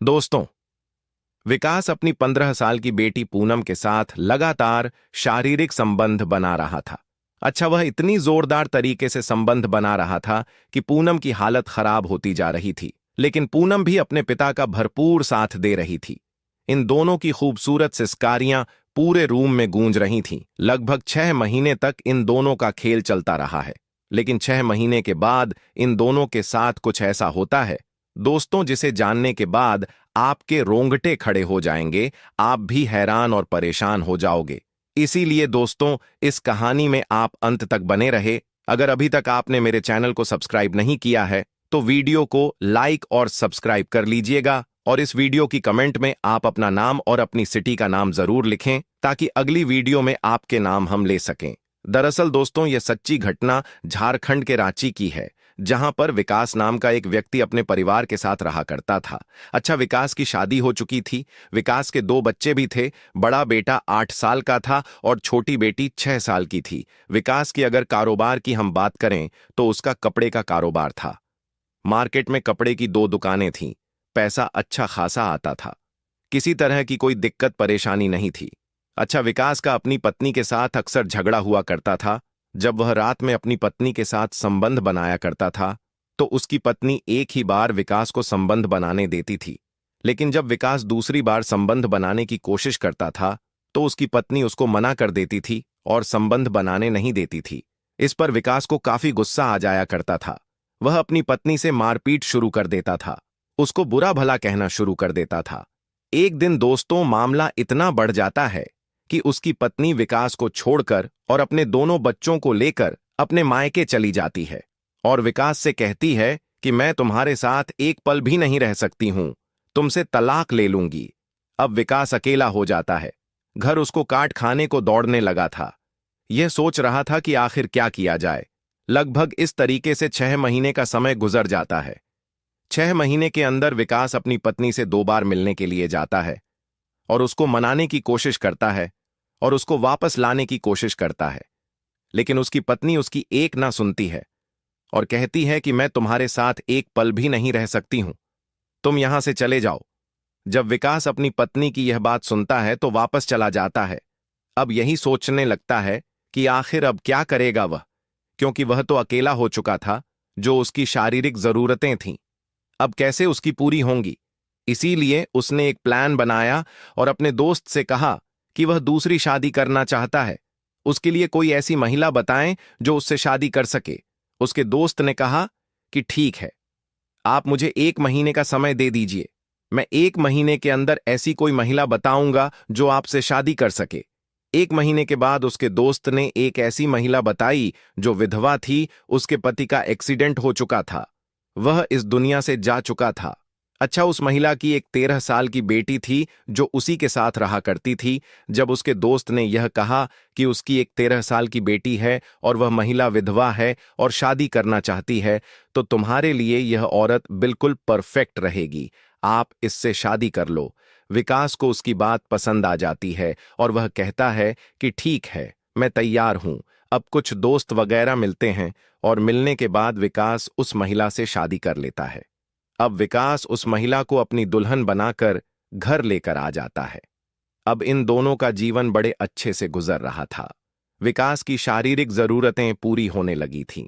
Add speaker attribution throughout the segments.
Speaker 1: दोस्तों, विकास अपनी 15 साल की बेटी पूनम के साथ लगातार शारीरिक संबंध बना रहा था। अच्छा, वह इतनी जोरदार तरीके से संबंध बना रहा था कि पूनम की हालत खराब होती जा रही थी, लेकिन पूनम भी अपने पिता का भरपूर साथ दे रही थी। इन दोनों की खूबसूरत सिसकारियां पूरे रूम में गूंज रही थीं। लगभग 6 महीने तक इन दोनों का खेल चलता रहा है, लेकिन 6 महीने के बाद इन दोनों के साथ कुछ ऐसा होता है दोस्तों, जिसे जानने के बाद आपके रोंगटे खड़े हो जाएंगे। आप भी हैरान और परेशान हो जाओगे। इसीलिए दोस्तों, इस कहानी में आप अंत तक बने रहे। अगर अभी तक आपने मेरे चैनल को सब्सक्राइब नहीं किया है तो वीडियो को लाइक और सब्सक्राइब कर लीजिएगा, और इस वीडियो की कमेंट में आप अपना नाम और अपनी सिटी का नाम जरूर लिखें ताकि अगली वीडियो में आपके नाम हम ले सकें। दरअसल दोस्तों, यह सच्ची घटना झारखंड के रांची की है, जहां पर विकास नाम का एक व्यक्ति अपने परिवार के साथ रहा करता था। अच्छा, विकास की शादी हो चुकी थी। विकास के 2 बच्चे भी थे। बड़ा बेटा 8 साल का था और छोटी बेटी 6 साल की थी। विकास की अगर कारोबार की हम बात करें तो उसका कपड़े का कारोबार था। मार्केट में कपड़े की 2 दुकानें थीं। पैसा अच्छा खासा आता था। किसी तरह की कोई दिक्कत परेशानी नहीं थी। अच्छा, विकास का अपनी पत्नी के साथ अक्सर झगड़ा हुआ करता था। जब वह रात में अपनी पत्नी के साथ संबंध बनाया करता था तो उसकी पत्नी एक ही बार विकास को संबंध बनाने देती थी, लेकिन जब विकास दूसरी बार संबंध बनाने की कोशिश करता था तो उसकी पत्नी उसको मना कर देती थी और संबंध बनाने नहीं देती थी। इस पर विकास को काफी गुस्सा आ जाया करता था। वह अपनी पत्नी से मारपीट शुरू कर देता था, उसको बुरा भला कहना शुरू कर देता था। एक दिन दोस्तों, मामला इतना बढ़ जाता है कि उसकी पत्नी विकास को छोड़कर और अपने दोनों बच्चों को लेकर अपने मायके चली जाती है और विकास से कहती है कि मैं तुम्हारे साथ एक पल भी नहीं रह सकती हूं, तुमसे तलाक ले लूंगी। अब विकास अकेला हो जाता है। घर उसको काट खाने को दौड़ने लगा था। यह सोच रहा था कि आखिर क्या किया जाए। लगभग इस तरीके से 6 महीने का समय गुजर जाता है। 6 महीने के अंदर विकास अपनी पत्नी से 2 बार मिलने के लिए जाता है और उसको मनाने की कोशिश करता है और उसको वापस लाने की कोशिश करता है, लेकिन उसकी पत्नी उसकी एक ना सुनती है और कहती है कि मैं तुम्हारे साथ एक पल भी नहीं रह सकती हूं, तुम यहां से चले जाओ। जब विकास अपनी पत्नी की यह बात सुनता है तो वापस चला जाता है। अब यही सोचने लगता है कि आखिर अब क्या करेगा वह, क्योंकि वह तो अकेला हो चुका था। जो उसकी शारीरिक जरूरतें थीं, अब कैसे उसकी पूरी होंगी। इसीलिए उसने एक प्लान बनाया और अपने दोस्त से कहा कि वह दूसरी शादी करना चाहता है। उसके लिए कोई ऐसी महिला बताएं जो उससे शादी कर सके। उसके दोस्त ने कहा कि ठीक है, आप मुझे 1 महीने का समय दे दीजिए, मैं 1 महीने के अंदर ऐसी कोई महिला बताऊंगा जो आपसे शादी कर सके। 1 महीने के बाद उसके दोस्त ने एक ऐसी महिला बताई जो विधवा थी, उसके पति का एक्सीडेंट हो चुका था, वह इस दुनिया से जा चुका था। अच्छा, उस महिला की एक 13 साल की बेटी थी जो उसी के साथ रहा करती थी। जब उसके दोस्त ने यह कहा कि उसकी एक 13 साल की बेटी है और वह महिला विधवा है और शादी करना चाहती है, तो तुम्हारे लिए यह औरत बिल्कुल परफेक्ट रहेगी, आप इससे शादी कर लो। विकास को उसकी बात पसंद आ जाती है और वह कहता है कि ठीक है, मैं तैयार हूं। अब कुछ दोस्त वगैरह मिलते हैं और मिलने के बाद विकास उस महिला से शादी कर लेता है। अब विकास उस महिला को अपनी दुल्हन बनाकर घर लेकर आ जाता है। अब इन दोनों का जीवन बड़े अच्छे से गुजर रहा था। विकास की शारीरिक जरूरतें पूरी होने लगी थीं।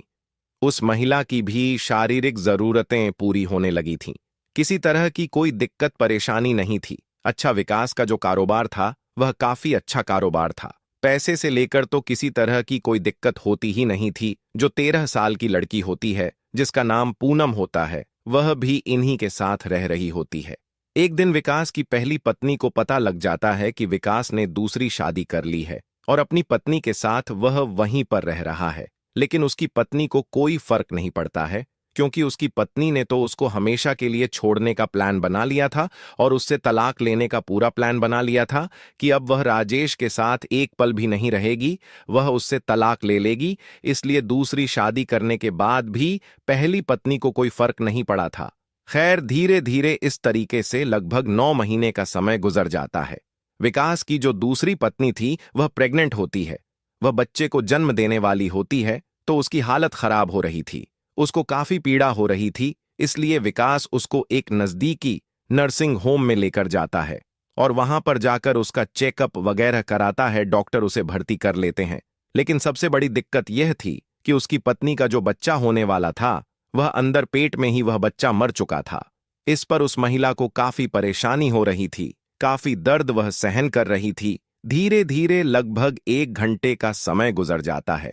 Speaker 1: उस महिला की भी शारीरिक जरूरतें पूरी होने लगी थीं। किसी तरह की कोई दिक्कत परेशानी नहीं थी। अच्छा, विकास का जो कारोबार था वह काफी अच्छा कारोबार था। पैसे से लेकर तो किसी तरह की कोई दिक्कत होती ही नहीं थी। जो 13 साल की लड़की होती है जिसका नाम पूनम होता है, वह भी इन्हीं के साथ रह रही होती है। एक दिन विकास की पहली पत्नी को पता लग जाता है कि विकास ने दूसरी शादी कर ली है और अपनी पत्नी के साथ वह वहीं पर रह रहा है। लेकिन उसकी पत्नी को कोई फर्क नहीं पड़ता है, क्योंकि उसकी पत्नी ने तो उसको हमेशा के लिए छोड़ने का प्लान बना लिया था और उससे तलाक लेने का पूरा प्लान बना लिया था कि अब वह राजेश के साथ एक पल भी नहीं रहेगी, वह उससे तलाक ले लेगी। इसलिए दूसरी शादी करने के बाद भी पहली पत्नी को कोई फर्क नहीं पड़ा था। खैर, धीरे धीरे इस तरीके से लगभग 9 महीने का समय गुजर जाता है। विकास की जो दूसरी पत्नी थी वह प्रेग्नेंट होती है। वह बच्चे को जन्म देने वाली होती है, तो उसकी हालत खराब हो रही थी। उसको काफी पीड़ा हो रही थी, इसलिए विकास उसको एक नजदीकी नर्सिंग होम में लेकर जाता है और वहां पर जाकर उसका चेकअप वगैरह कराता है। डॉक्टर उसे भर्ती कर लेते हैं। लेकिन सबसे बड़ी दिक्कत यह थी कि उसकी पत्नी का जो बच्चा होने वाला था, वह अंदर पेट में ही वह बच्चा मर चुका था। इस पर उस महिला को काफी परेशानी हो रही थी, काफी दर्द वह सहन कर रही थी। धीरे धीरे लगभग 1 घंटे का समय गुजर जाता है,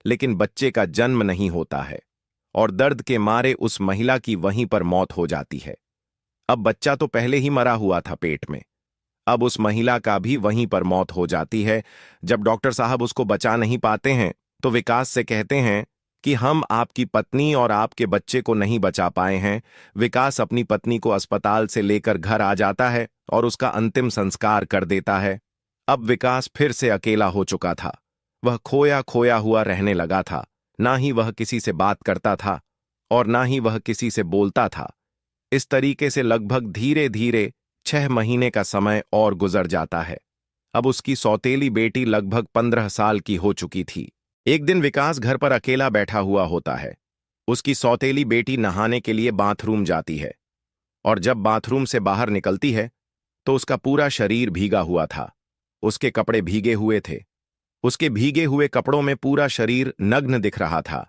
Speaker 1: लेकिन बच्चे का जन्म नहीं होता है और दर्द के मारे उस महिला की वहीं पर मौत हो जाती है। अब बच्चा तो पहले ही मरा हुआ था पेट में, अब उस महिला का भी वहीं पर मौत हो जाती है। जब डॉक्टर साहब उसको बचा नहीं पाते हैं तो विकास से कहते हैं कि हम आपकी पत्नी और आपके बच्चे को नहीं बचा पाए हैं। विकास अपनी पत्नी को अस्पताल से लेकर घर आ जाता है और उसका अंतिम संस्कार कर देता है। अब विकास फिर से अकेला हो चुका था। वह खोया खोया हुआ रहने लगा था। ना ही वह किसी से बात करता था और ना ही वह किसी से बोलता था। इस तरीके से लगभग धीरे धीरे 6 महीने का समय और गुजर जाता है। अब उसकी सौतेली बेटी लगभग 15 साल की हो चुकी थी। एक दिन विकास घर पर अकेला बैठा हुआ होता है। उसकी सौतेली बेटी नहाने के लिए बाथरूम जाती है और जब बाथरूम से बाहर निकलती है तो उसका पूरा शरीर भीगा हुआ था। उसके कपड़े भीगे हुए थे। उसके भीगे हुए कपड़ों में पूरा शरीर नग्न दिख रहा था।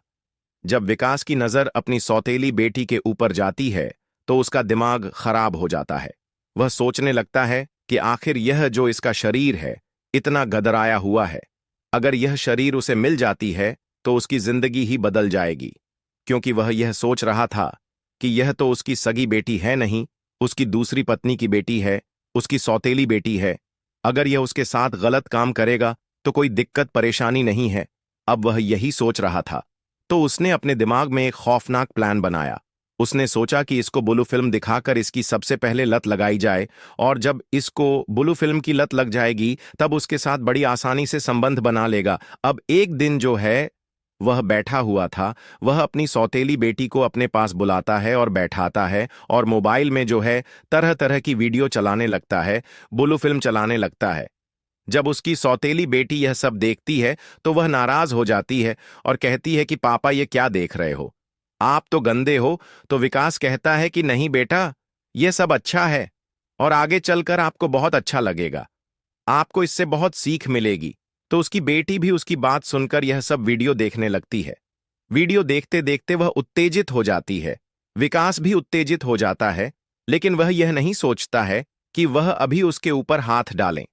Speaker 1: जब विकास की नजर अपनी सौतेली बेटी के ऊपर जाती है तो उसका दिमाग खराब हो जाता है। वह सोचने लगता है कि आखिर यह जो इसका शरीर है, इतना गदराया हुआ है, अगर यह शरीर उसे मिल जाती है तो उसकी जिंदगी ही बदल जाएगी। क्योंकि वह यह सोच रहा था कि यह तो उसकी सगी बेटी है नहीं, उसकी दूसरी पत्नी की बेटी है, उसकी सौतेली बेटी है। अगर यह उसके साथ गलत काम करेगा तो कोई दिक्कत परेशानी नहीं है। अब वह यही सोच रहा था तो उसने अपने दिमाग में एक खौफनाक प्लान बनाया। उसने सोचा कि इसको ब्लू फिल्म दिखाकर इसकी सबसे पहले लत लगाई जाए और जब इसको ब्लू फिल्म की लत लग जाएगी तब उसके साथ बड़ी आसानी से संबंध बना लेगा। अब एक दिन जो है वह बैठा हुआ था, वह अपनी सौतेली बेटी को अपने पास बुलाता है और बैठाता है और मोबाइल में जो है तरह तरह की वीडियो चलाने लगता है, ब्लू फिल्म चलाने लगता है। जब उसकी सौतेली बेटी यह सब देखती है तो वह नाराज हो जाती है और कहती है कि पापा ये क्या देख रहे हो, आप तो गंदे हो। तो विकास कहता है कि नहीं बेटा, यह सब अच्छा है और आगे चलकर आपको बहुत अच्छा लगेगा, आपको इससे बहुत सीख मिलेगी। तो उसकी बेटी भी उसकी बात सुनकर यह सब वीडियो देखने लगती है। वीडियो देखते देखते वह उत्तेजित हो जाती है। विकास भी उत्तेजित हो जाता है, लेकिन वह यह नहीं सोचता है कि वह अभी उसके ऊपर हाथ डालें।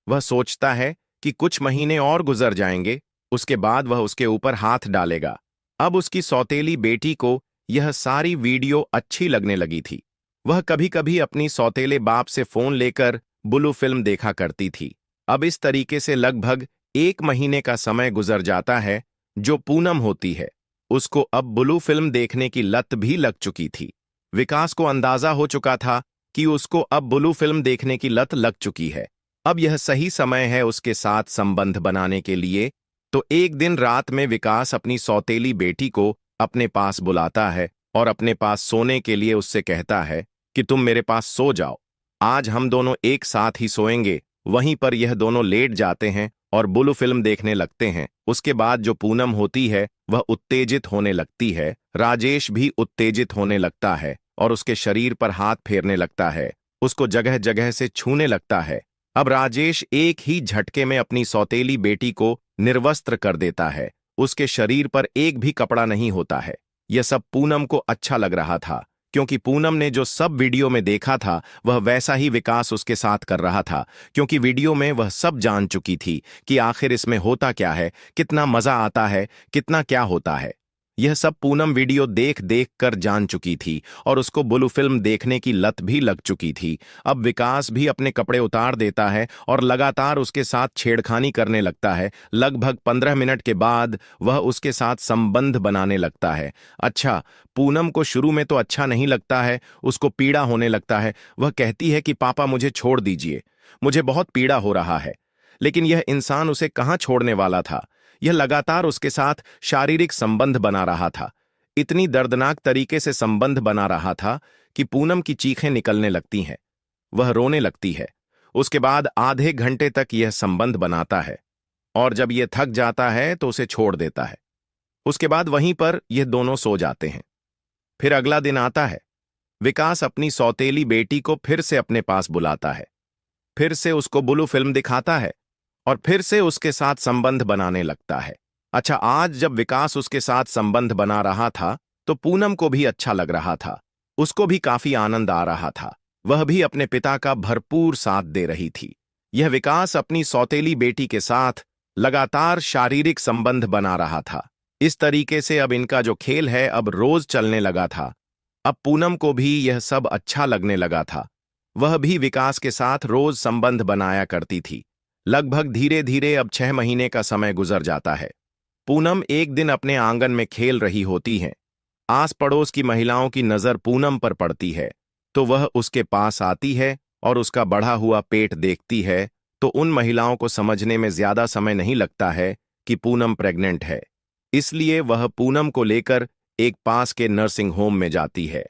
Speaker 1: वह सोचता है कि कुछ महीने और गुजर जाएंगे, उसके बाद वह उसके ऊपर हाथ डालेगा। अब उसकी सौतेली बेटी को यह सारी वीडियो अच्छी लगने लगी थी। वह कभी कभी अपनी सौतेले बाप से फोन लेकर ब्लू फिल्म देखा करती थी। अब इस तरीके से लगभग 1 महीने का समय गुजर जाता है। जो पूनम होती है, उसको अब ब्लू फिल्म देखने की लत भी लग चुकी थी। विकास को अंदाजा हो चुका था कि उसको अब ब्लू फिल्म देखने की लत लग चुकी है। अब यह सही समय है उसके साथ संबंध बनाने के लिए। तो एक दिन रात में विकास अपनी सौतेली बेटी को अपने पास बुलाता है और अपने पास सोने के लिए उससे कहता है कि तुम मेरे पास सो जाओ, आज हम दोनों एक साथ ही सोएंगे। वहीं पर यह दोनों लेट जाते हैं और ब्लू फिल्म देखने लगते हैं। उसके बाद जो पूनम होती है वह उत्तेजित होने लगती है। राजेश भी उत्तेजित होने लगता है और उसके शरीर पर हाथ फेरने लगता है, उसको जगह जगह से छूने लगता है। अब राजेश एक ही झटके में अपनी सौतेली बेटी को निर्वस्त्र कर देता है। उसके शरीर पर एक भी कपड़ा नहीं होता है। यह सब पूनम को अच्छा लग रहा था, क्योंकि पूनम ने जो सब वीडियो में देखा था वह वैसा ही विकास उसके साथ कर रहा था। क्योंकि वीडियो में वह सब जान चुकी थी कि आखिर इसमें होता क्या है, कितना मजा आता है, कितना क्या होता है। यह सब पूनम वीडियो देख देख कर जान चुकी थी और उसको ब्लू फिल्म देखने की लत भी लग चुकी थी। अब विकास भी अपने कपड़े उतार देता है और लगातार उसके साथ छेड़खानी करने लगता है। लगभग 15 मिनट के बाद वह उसके साथ संबंध बनाने लगता है। अच्छा, पूनम को शुरू में तो अच्छा नहीं लगता है, उसको पीड़ा होने लगता है। वह कहती है कि पापा मुझे छोड़ दीजिए, मुझे बहुत पीड़ा हो रहा है। लेकिन यह इंसान उसे कहाँ छोड़ने वाला था। यह लगातार उसके साथ शारीरिक संबंध बना रहा था। इतनी दर्दनाक तरीके से संबंध बना रहा था कि पूनम की चीखें निकलने लगती हैं, वह रोने लगती है। उसके बाद आधे घंटे तक यह संबंध बनाता है और जब यह थक जाता है तो उसे छोड़ देता है। उसके बाद वहीं पर यह दोनों सो जाते हैं। फिर अगला दिन आता है। विकास अपनी सौतेली बेटी को फिर से अपने पास बुलाता है, फिर से उसको बुलू फिल्म दिखाता है और फिर से उसके साथ संबंध बनाने लगता है। अच्छा, आज जब विकास उसके साथ संबंध बना रहा था तो पूनम को भी अच्छा लग रहा था। उसको भी काफी आनंद आ रहा था। वह भी अपने पिता का भरपूर साथ दे रही थी। यह विकास अपनी सौतेली बेटी के साथ लगातार शारीरिक संबंध बना रहा था। इस तरीके से अब इनका जो खेल है अब रोज चलने लगा था। अब पूनम को भी यह सब अच्छा लगने लगा था। वह भी विकास के साथ रोज संबंध बनाया करती थी। लगभग धीरे धीरे अब 6 महीने का समय गुजर जाता है। पूनम एक दिन अपने आंगन में खेल रही होती है। आस पड़ोस की महिलाओं की नजर पूनम पर पड़ती है तो वह उसके पास आती है और उसका बढ़ा हुआ पेट देखती है तो उन महिलाओं को समझने में ज्यादा समय नहीं लगता है कि पूनम प्रेग्नेंट है। इसलिए वह पूनम को लेकर एक पास के नर्सिंग होम में जाती है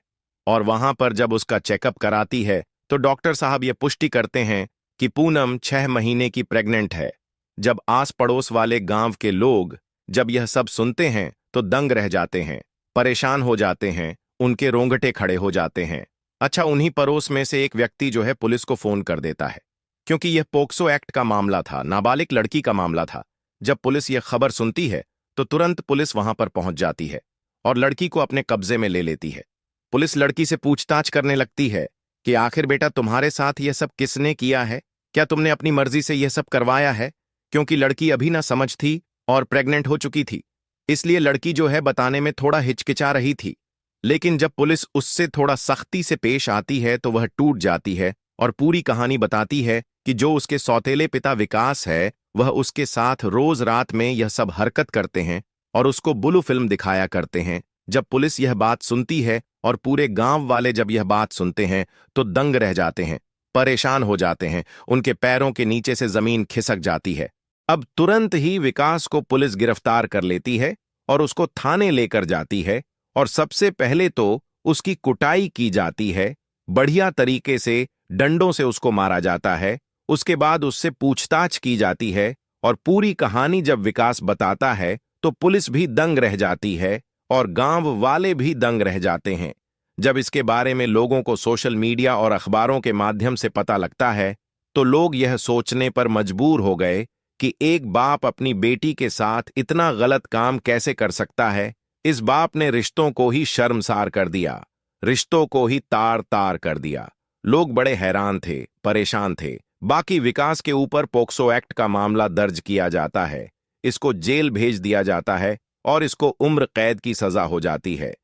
Speaker 1: और वहां पर जब उसका चेकअप कराती है तो डॉक्टर साहब ये पुष्टि करते हैं कि पूनम 6 महीने की प्रेग्नेंट है। जब आस पड़ोस वाले गांव के लोग जब यह सब सुनते हैं तो दंग रह जाते हैं, परेशान हो जाते हैं, उनके रोंगटे खड़े हो जाते हैं। अच्छा, उन्हीं पड़ोस में से एक व्यक्ति जो है पुलिस को फोन कर देता है, क्योंकि यह पोक्सो एक्ट का मामला था, नाबालिग लड़की का मामला था। जब पुलिस यह खबर सुनती है तो तुरंत पुलिस वहां पर पहुंच जाती है और लड़की को अपने कब्जे में ले लेती है। पुलिस लड़की से पूछताछ करने लगती है कि आखिर बेटा तुम्हारे साथ यह सब किसने किया है, क्या तुमने अपनी मर्जी से यह सब करवाया है? क्योंकि लड़की अभी ना समझ थी और प्रेग्नेंट हो चुकी थी, इसलिए लड़की जो है बताने में थोड़ा हिचकिचा रही थी। लेकिन जब पुलिस उससे थोड़ा सख्ती से पेश आती है तो वह टूट जाती है और पूरी कहानी बताती है कि जो उसके सौतेले पिता विकास है वह उसके साथ रोज रात में यह सब हरकत करते हैं और उसको बुलू फिल्म दिखाया करते हैं। जब पुलिस यह बात सुनती है और पूरे गांव वाले जब यह बात सुनते हैं तो दंग रह जाते हैं, परेशान हो जाते हैं, उनके पैरों के नीचे से जमीन खिसक जाती है। अब तुरंत ही विकास को पुलिस गिरफ्तार कर लेती है और उसको थाने लेकर जाती है और सबसे पहले तो उसकी कुटाई की जाती है, बढ़िया तरीके से डंडों से उसको मारा जाता है। उसके बाद उससे पूछताछ की जाती है और पूरी कहानी जब विकास बताता है तो पुलिस भी दंग रह जाती है और गांव वाले भी दंग रह जाते हैं। जब इसके बारे में लोगों को सोशल मीडिया और अखबारों के माध्यम से पता लगता है तो लोग यह सोचने पर मजबूर हो गए कि एक बाप अपनी बेटी के साथ इतना गलत काम कैसे कर सकता है। इस बाप ने रिश्तों को ही शर्मसार कर दिया, रिश्तों को ही तार तार कर दिया। लोग बड़े हैरान थे, परेशान थे। बाकी विकास के ऊपर पोक्सो एक्ट का मामला दर्ज किया जाता है, इसको जेल भेज दिया जाता है और इसको उम्र कैद की सजा हो जाती है।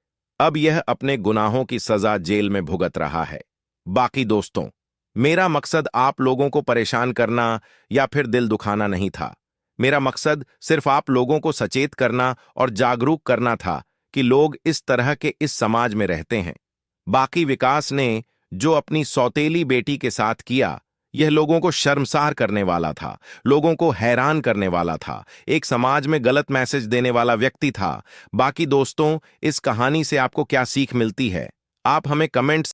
Speaker 1: अब यह अपने गुनाहों की सजा जेल में भुगत रहा है। बाकी दोस्तों, मेरा मकसद आप लोगों को परेशान करना या फिर दिल दुखाना नहीं था। मेरा मकसद सिर्फ आप लोगों को सचेत करना और जागरूक करना था कि लोग इस तरह के इस समाज में रहते हैं। बाकी विकास ने जो अपनी सौतेली बेटी के साथ किया यह लोगों को शर्मसार करने वाला था, लोगों को हैरान करने वाला था, एक समाज में गलत मैसेज देने वाला व्यक्ति था। बाकी दोस्तों, इस कहानी से आपको क्या सीख मिलती है? आप हमें कमेंट्स